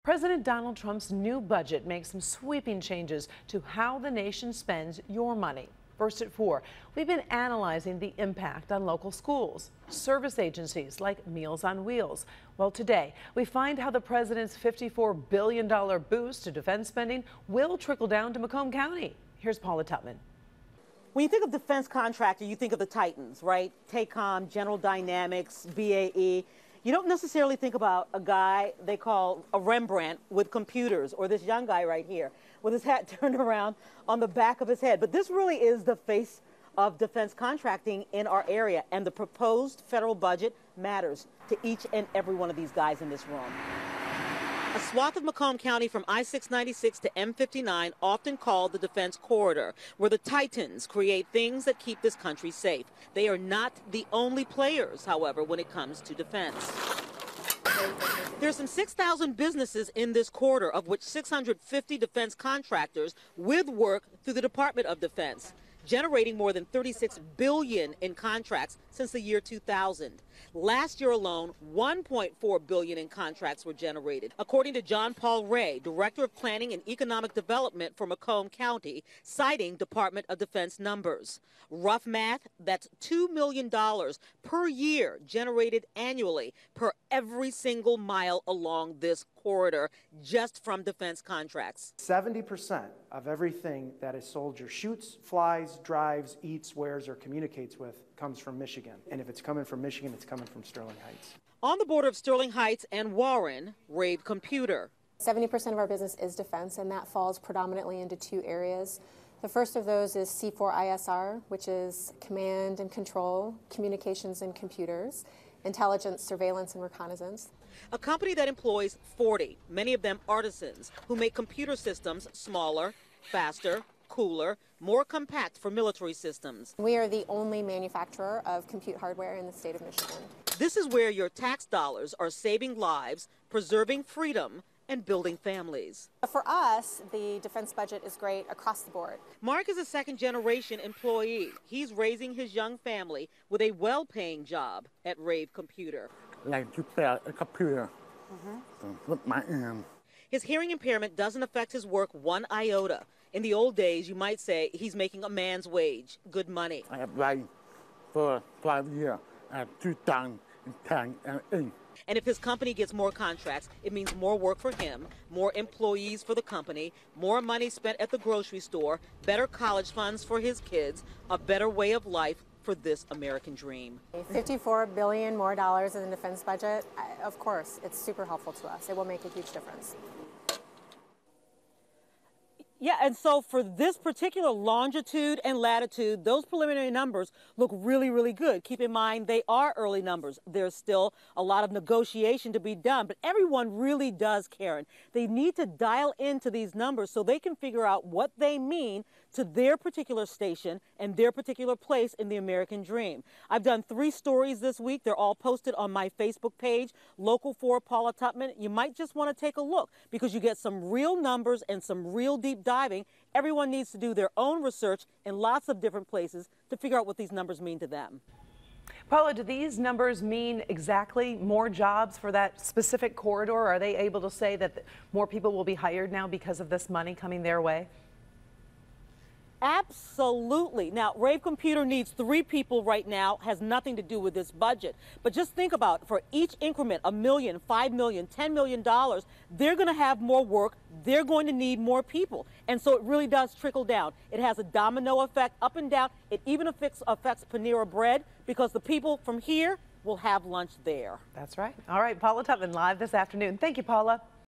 President Donald Trump's new budget makes some sweeping changes to how the nation spends your money. First at 4, we've been analyzing the impact on local schools, service agencies like Meals on Wheels. Well, today, we find how the president's $54 billion boost to defense spending will trickle down to Macomb County. Here's Paula Tutman. When you think of defense contractor, you think of the Titans, right? TACOM, General Dynamics, BAE. You don't necessarily think about a guy they call a Rembrandt with computers, or this young guy right here with his hat turned around on the back of his head. But this really is the face of defense contracting in our area, and the proposed federal budget matters to each and every one of these guys in this room. A swath of Macomb County from I-696 to M59, often called the Defense Corridor, where the Titans create things that keep this country safe. They are not the only players, however, when it comes to defense. There's some 6,000 businesses in this corridor, of which 650 defense contractors with work through the Department of Defense, generating more than $36 billion in contracts since the year 2000. Last year alone, $1.4 billion in contracts were generated, according to John Paul Ray, Director of Planning and Economic Development for Macomb County, citing Department of Defense numbers. Rough math, that's $2 million per year generated annually per every single mile along this corridor, just from defense contracts. 70% of everything that a soldier shoots, flies, drives, eats, wears, or communicates with comes from Michigan. And if it's coming from Michigan, it's coming from Sterling Heights. On the border of Sterling Heights and Warren, Rave Computer. 70% of our business is defense, and that falls predominantly into 2 areas. The first of those is C4ISR, which is command and control, communications and computers, intelligence, surveillance, and reconnaissance. A company that employs 40, many of them artisans, who make computer systems smaller, faster, cooler, more compact for military systems. We are the only manufacturer of compute hardware in the state of Michigan. This is where your tax dollars are saving lives, preserving freedom, and building families. For us, the defense budget is great across the board. Mark is a second-generation employee. He's raising his young family with a well-paying job at Rave Computer. Like to sell a computer with my His hearing impairment doesn't affect his work one iota. In the old days, you might say he's making a man's wage, good money. I applied for 5 years at 2010 and 8. And if his company gets more contracts, it means more work for him, more employees for the company, more money spent at the grocery store, better college funds for his kids, a better way of life for this American dream. $54 billion more dollars in the defense budget, of course, it's super helpful to us. It will make a huge difference. Yeah, and so for this particular longitude and latitude, those preliminary numbers look really, really good. Keep in mind, they are early numbers. There's still a lot of negotiation to be done, but everyone really does, Karen. They need to dial into these numbers so they can figure out what they mean to their particular station and their particular place in the American dream. I've done 3 stories this week. They're all posted on my Facebook page, Local 4 Paula Tutman. You might just want to take a look because you get some real numbers and some real deep diving. Everyone needs to do their own research in lots of different places to figure out what these numbers mean to them. Paula, do these numbers mean exactly more jobs for that specific corridor? Are they able to say that more people will be hired now because of this money coming their way? Absolutely. Now, Rave Computer needs 3 people right now, has nothing to do with this budget. But just think about, for each increment, $1 million, $5 million, $10 million, they're going to have more work. They're going to need more people. And so it really does trickle down. It has a domino effect up and down. It even affects Panera Bread because the people from here will have lunch there. That's right. All right, Paula Tutman live this afternoon. Thank you, Paula.